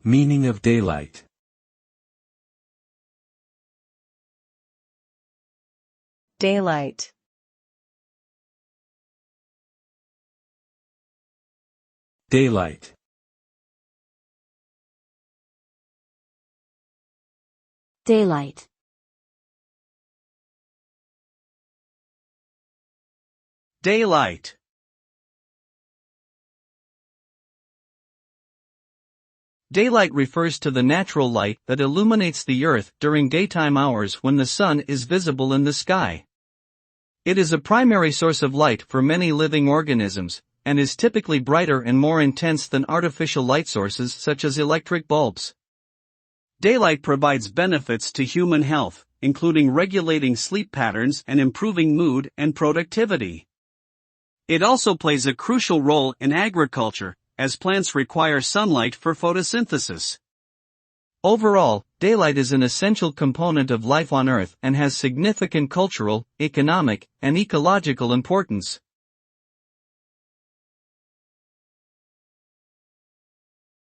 Meaning of daylight. Daylight. Daylight. Daylight. Daylight. Daylight refers to the natural light that illuminates the earth during daytime hours when the sun is visible in the sky. It is a primary source of light for many living organisms, and is typically brighter and more intense than artificial light sources such as electric bulbs. Daylight provides benefits to human health, including regulating sleep patterns and improving mood and productivity. It also plays a crucial role in agriculture, as plants require sunlight for photosynthesis. Overall, daylight is an essential component of life on Earth and has significant cultural, economic, and ecological importance.